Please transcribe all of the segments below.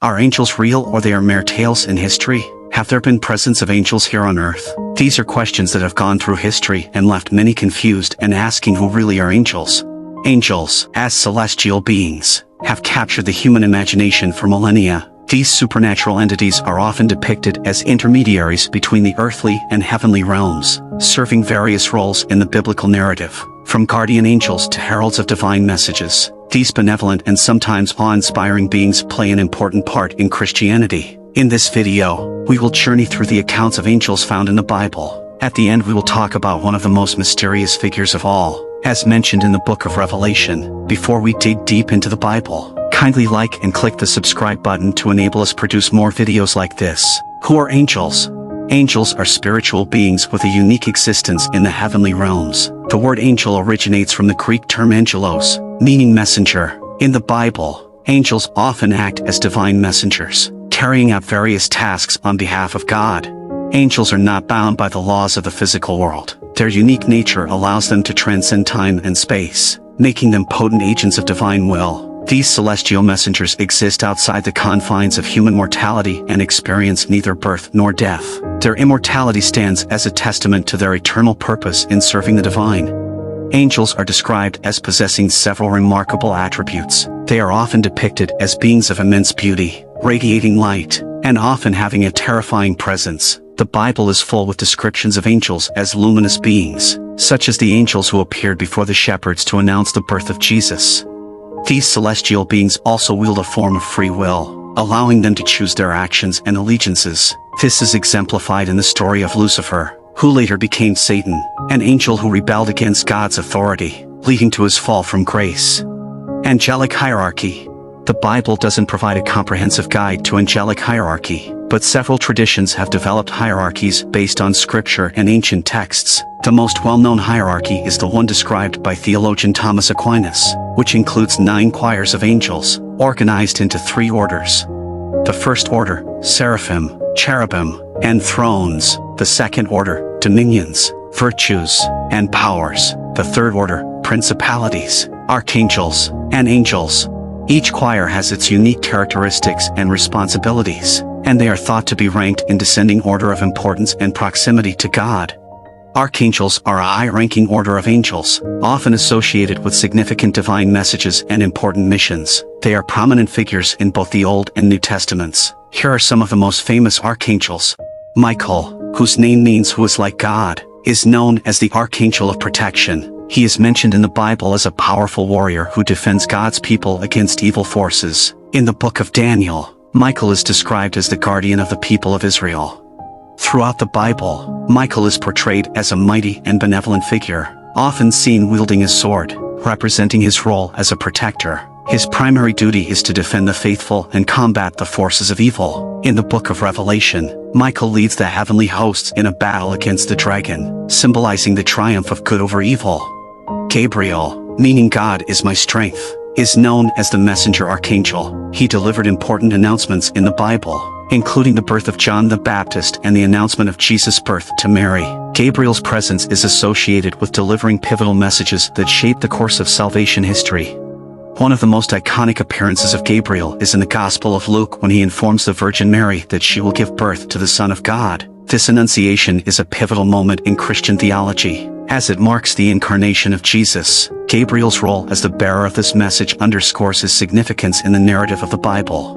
Are angels real or they are mere tales in history? Have there been presence of angels here on earth? These are questions that have gone through history and left many confused and asking who really are angels. Angels, as celestial beings, have captured the human imagination for millennia. These supernatural entities are often depicted as intermediaries between the earthly and heavenly realms, serving various roles in the biblical narrative. From guardian angels to heralds of divine messages, these benevolent and sometimes awe-inspiring beings play an important part in Christianity. In this video, we will journey through the accounts of angels found in the Bible. At the end, we will talk about one of the most mysterious figures of all, as mentioned in the book of Revelation. Before we dig deep into the Bible, kindly like and click the subscribe button to enable us produce more videos like this. Who are angels? Angels are spiritual beings with a unique existence in the heavenly realms. The word angel originates from the Greek term angelos, meaning messenger. In the Bible, angels often act as divine messengers, carrying out various tasks on behalf of God. Angels are not bound by the laws of the physical world. Their unique nature allows them to transcend time and space, making them potent agents of divine will. These celestial messengers exist outside the confines of human mortality and experience neither birth nor death. Their immortality stands as a testament to their eternal purpose in serving the divine. Angels are described as possessing several remarkable attributes. They are often depicted as beings of immense beauty, radiating light, and often having a terrifying presence. The Bible is full with descriptions of angels as luminous beings, such as the angels who appeared before the shepherds to announce the birth of Jesus. These celestial beings also wield a form of free will, allowing them to choose their actions and allegiances. This is exemplified in the story of Lucifer, who later became Satan, an angel who rebelled against God's authority, leading to his fall from grace. Angelic hierarchy. The Bible doesn't provide a comprehensive guide to angelic hierarchy, but several traditions have developed hierarchies based on scripture and ancient texts. The most well-known hierarchy is the one described by theologian Thomas Aquinas, which includes 9 choirs of angels, organized into 3 orders. The first order, seraphim, cherubim, and thrones. The second order, dominions, virtues, and powers. The third order, principalities, archangels, and angels. Each choir has its unique characteristics and responsibilities, and they are thought to be ranked in descending order of importance and proximity to God. Archangels are a high-ranking order of angels, often associated with significant divine messages and important missions. They are prominent figures in both the Old and New Testaments. Here are some of the most famous archangels. Michael, whose name means who is like God, is known as the Archangel of Protection. He is mentioned in the Bible as a powerful warrior who defends God's people against evil forces. In the book of Daniel, Michael is described as the guardian of the people of Israel. Throughout the Bible, Michael is portrayed as a mighty and benevolent figure, often seen wielding a sword, representing his role as a protector. His primary duty is to defend the faithful and combat the forces of evil. In the book of Revelation, Michael leads the heavenly hosts in a battle against the dragon, symbolizing the triumph of good over evil. Gabriel, meaning God is my strength, is known as the messenger archangel. He delivered important announcements in the Bible, including the birth of John the Baptist and the announcement of Jesus' birth to Mary. Gabriel's presence is associated with delivering pivotal messages that shape the course of salvation history. One of the most iconic appearances of Gabriel is in the Gospel of Luke when he informs the Virgin Mary that she will give birth to the Son of God. This annunciation is a pivotal moment in Christian theology, as it marks the incarnation of Jesus. Gabriel's role as the bearer of this message underscores his significance in the narrative of the Bible.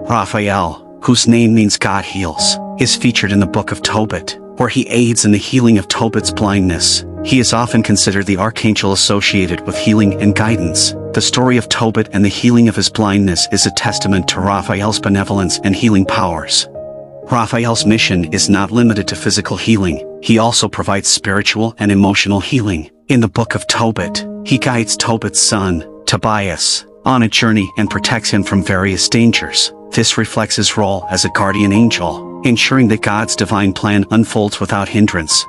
Raphael, whose name means God heals, is featured in the book of Tobit, where he aids in the healing of Tobit's blindness. He is often considered the archangel associated with healing and guidance. The story of Tobit and the healing of his blindness is a testament to Raphael's benevolence and healing powers. Raphael's mission is not limited to physical healing. He also provides spiritual and emotional healing. In the book of Tobit, he guides Tobit's son, Tobias, on a journey and protects him from various dangers. This reflects his role as a guardian angel, ensuring that God's divine plan unfolds without hindrance.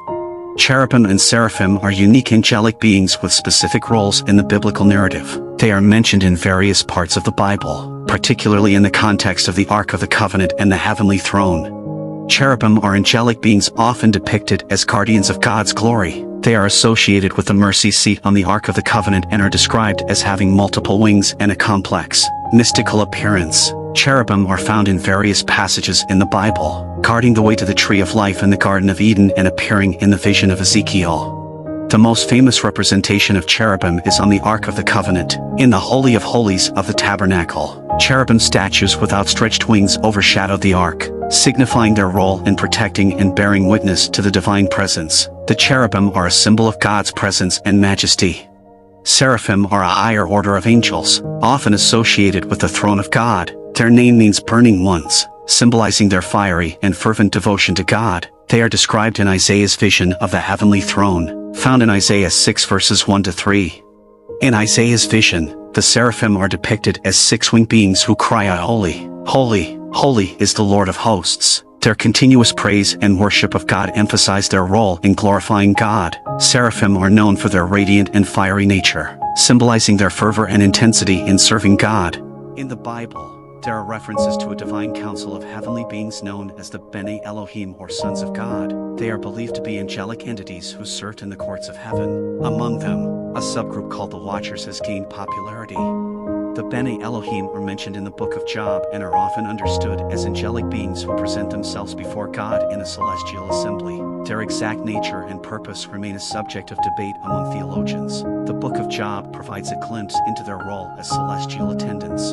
Cherubim and seraphim are unique angelic beings with specific roles in the biblical narrative. They are mentioned in various parts of the Bible, particularly in the context of the Ark of the Covenant and the heavenly throne. Cherubim are angelic beings often depicted as guardians of God's glory. They are associated with the mercy seat on the Ark of the Covenant and are described as having multiple wings and a complex, mystical appearance. Cherubim are found in various passages in the Bible, guarding the way to the tree of life in the Garden of Eden and appearing in the vision of Ezekiel. The most famous representation of cherubim is on the Ark of the Covenant, in the Holy of Holies of the Tabernacle. Cherubim statues with outstretched wings overshadowed the Ark, signifying their role in protecting and bearing witness to the divine presence. The cherubim are a symbol of God's presence and majesty. Seraphim are a higher order of angels, often associated with the throne of God. Their name means burning ones, symbolizing their fiery and fervent devotion to God. They are described in Isaiah's vision of the heavenly throne, found in Isaiah 6 verses 1-3. In Isaiah's vision, the seraphim are depicted as six-winged beings who cry out, "Holy, holy, holy is the Lord of hosts." Their continuous praise and worship of God emphasize their role in glorifying God. Seraphim are known for their radiant and fiery nature, symbolizing their fervor and intensity in serving God. In the Bible, there are references to a divine council of heavenly beings known as the Bene Elohim, or sons of God. They are believed to be angelic entities who served in the courts of heaven. Among them, a subgroup called the Watchers has gained popularity. The Bene Elohim are mentioned in the book of Job and are often understood as angelic beings who present themselves before God in a celestial assembly. Their exact nature and purpose remain a subject of debate among theologians. The book of Job provides a glimpse into their role as celestial attendants.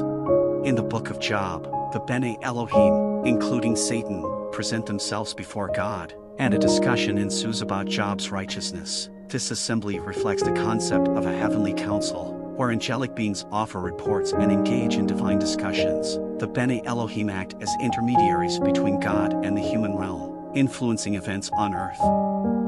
In the book of Job, the Bene Elohim, including Satan, present themselves before God, and a discussion ensues about Job's righteousness. This assembly reflects the concept of a heavenly council, where angelic beings offer reports and engage in divine discussions. The Bene Elohim act as intermediaries between God and the human realm, influencing events on earth.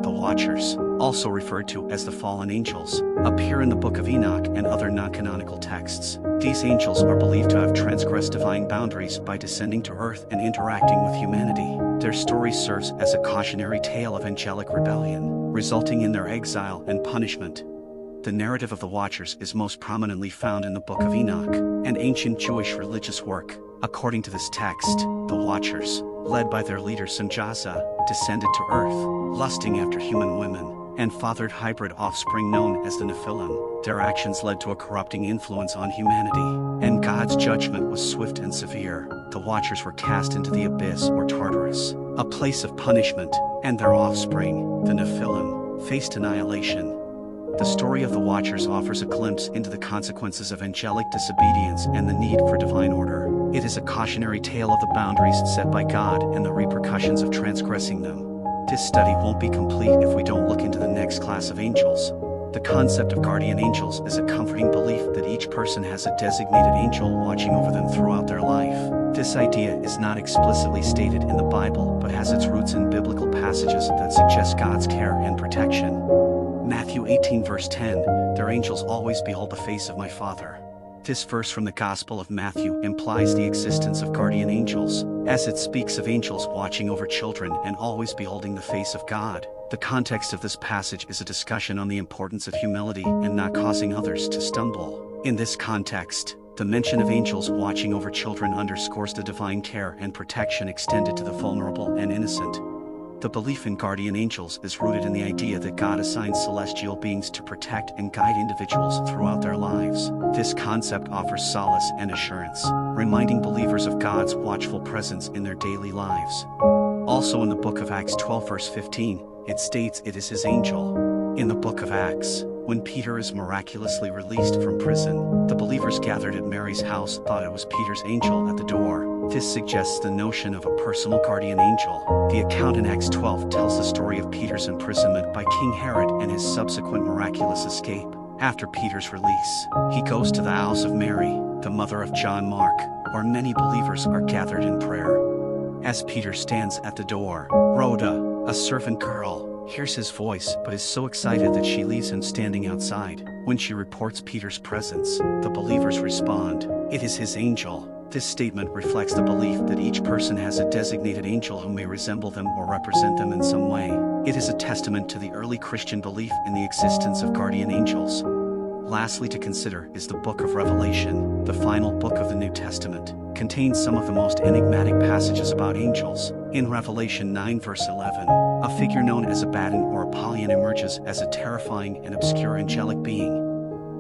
The Watchers, also referred to as the fallen angels, appear in the Book of Enoch and other non-canonical texts. These angels are believed to have transgressed divine boundaries by descending to earth and interacting with humanity. Their story serves as a cautionary tale of angelic rebellion, resulting in their exile and punishment. The narrative of the Watchers is most prominently found in the Book of Enoch, an ancient Jewish religious work. According to this text, the Watchers, led by their leader Sanjaza, descended to earth, lusting after human women, and fathered hybrid offspring known as the Nephilim. Their actions led to a corrupting influence on humanity, and God's judgment was swift and severe. The Watchers were cast into the abyss or Tartarus, a place of punishment, and their offspring, the Nephilim, faced annihilation. The story of the Watchers offers a glimpse into the consequences of angelic disobedience and the need for divine order. It is a cautionary tale of the boundaries set by God and the repercussions of transgressing them. This study won't be complete if we don't look into the next class of angels. The concept of guardian angels is a comforting belief that each person has a designated angel watching over them throughout their life. This idea is not explicitly stated in the Bible but has its roots in biblical passages that suggest God's care and protection. Matthew 18 verse 10, "Their angels always behold the face of my Father." This verse from the Gospel of Matthew implies the existence of guardian angels, as it speaks of angels watching over children and always beholding the face of God. The context of this passage is a discussion on the importance of humility and not causing others to stumble. In this context, the mention of angels watching over children underscores the divine care and protection extended to the vulnerable and innocent. The belief in guardian angels is rooted in the idea that God assigns celestial beings to protect and guide individuals throughout their lives. This concept offers solace and assurance, reminding believers of God's watchful presence in their daily lives. Also in the book of Acts 12 verse 15, it states it is his angel. In the book of Acts, when Peter is miraculously released from prison, the believers gathered at Mary's house thought it was Peter's angel at the door. This suggests the notion of a personal guardian angel. The account in Acts 12 tells the story of Peter's imprisonment by King Herod and his subsequent miraculous escape. After Peter's release, he goes to the house of Mary, the mother of John Mark, where many believers are gathered in prayer. As Peter stands at the door, Rhoda, a servant girl, hears his voice but is so excited that she leaves him standing outside. When she reports Peter's presence, the believers respond, "It is his angel." This statement reflects the belief that each person has a designated angel who may resemble them or represent them in some way. It is a testament to the early Christian belief in the existence of guardian angels. Lastly to consider is the book of Revelation, the final book of the New Testament, contains some of the most enigmatic passages about angels. In Revelation 9 verse 11, a figure known as Abaddon or Apollyon emerges as a terrifying and obscure angelic being.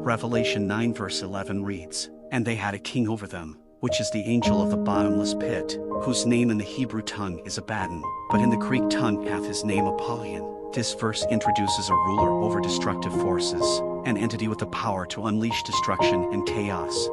Revelation 9 verse 11 reads, "And they had a king over them, which is the angel of the bottomless pit, whose name in the Hebrew tongue is Abaddon, but in the Greek tongue hath his name Apollyon. This verse introduces a ruler over destructive forces, an entity with the power to unleash destruction and chaos.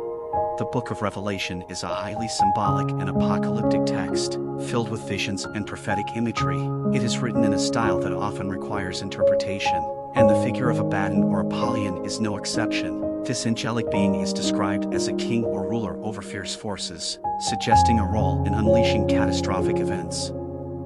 The book of Revelation is a highly symbolic and apocalyptic text, filled with visions and prophetic imagery. It is written in a style that often requires interpretation, and the figure of Abaddon or Apollyon is no exception. This angelic being is described as a king or ruler over fierce forces, suggesting a role in unleashing catastrophic events.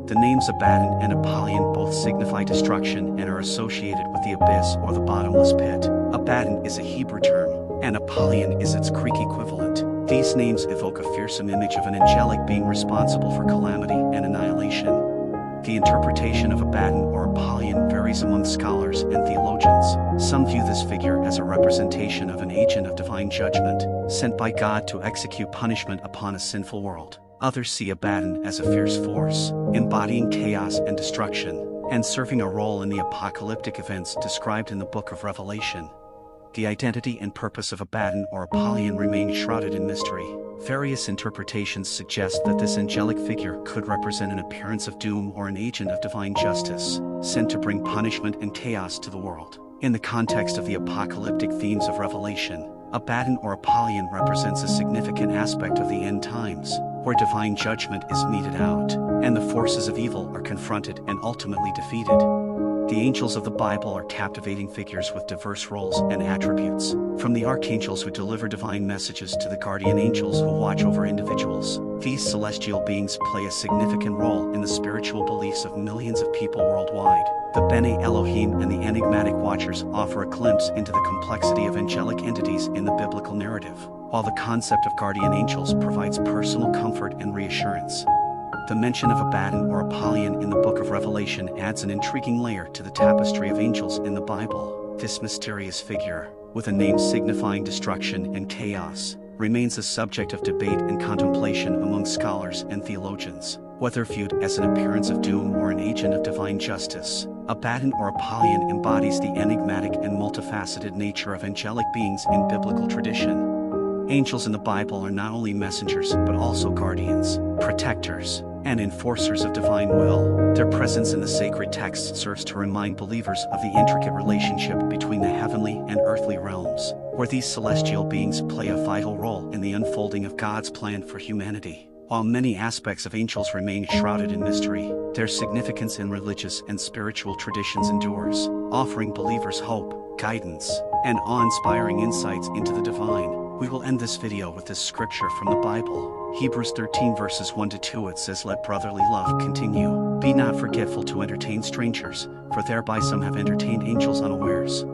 The names Abaddon and Apollyon both signify destruction and are associated with the abyss or the bottomless pit. Abaddon is a Hebrew term, and Apollyon is its Greek equivalent. These names evoke a fearsome image of an angelic being responsible for calamity and annihilation. The interpretation of Abaddon or Apollyon varies among scholars and theologians. Some view this figure as a representation of an agent of divine judgment, sent by God to execute punishment upon a sinful world. Others see Abaddon as a fierce force, embodying chaos and destruction, and serving a role in the apocalyptic events described in the book of Revelation. The identity and purpose of Abaddon or Apollyon remain shrouded in mystery. Various interpretations suggest that this angelic figure could represent an appearance of doom or an agent of divine justice, sent to bring punishment and chaos to the world. In the context of the apocalyptic themes of Revelation, Abaddon or Apollyon represents a significant aspect of the end times, where divine judgment is meted out, and the forces of evil are confronted and ultimately defeated. The angels of the Bible are captivating figures with diverse roles and attributes, from the archangels who deliver divine messages to the guardian angels who watch over individuals. These celestial beings play a significant role in the spiritual beliefs of millions of people worldwide. The Bene Elohim and the enigmatic watchers offer a glimpse into the complexity of angelic entities in the biblical narrative, while the concept of guardian angels provides personal comfort and reassurance. The mention of Abaddon or Apollyon in the book of Revelation adds an intriguing layer to the tapestry of angels in the Bible. This mysterious figure, with a name signifying destruction and chaos, remains a subject of debate and contemplation among scholars and theologians. Whether viewed as an appearance of doom or an agent of divine justice, Abaddon or Apollyon embodies the enigmatic and multifaceted nature of angelic beings in biblical tradition. Angels in the Bible are not only messengers but also guardians, protectors, and enforcers of divine will. Their presence in the sacred text serves to remind believers of the intricate relationship between the heavenly and earthly realms, where these celestial beings play a vital role in the unfolding of God's plan for humanity. While many aspects of angels remain shrouded in mystery, their significance in religious and spiritual traditions endures, offering believers hope, guidance, and awe-inspiring insights into the divine. We will end this video with this scripture from the Bible. Hebrews 13 verses 1-2. It says, "Let brotherly love continue. Be not forgetful to entertain strangers, for thereby some have entertained angels unawares."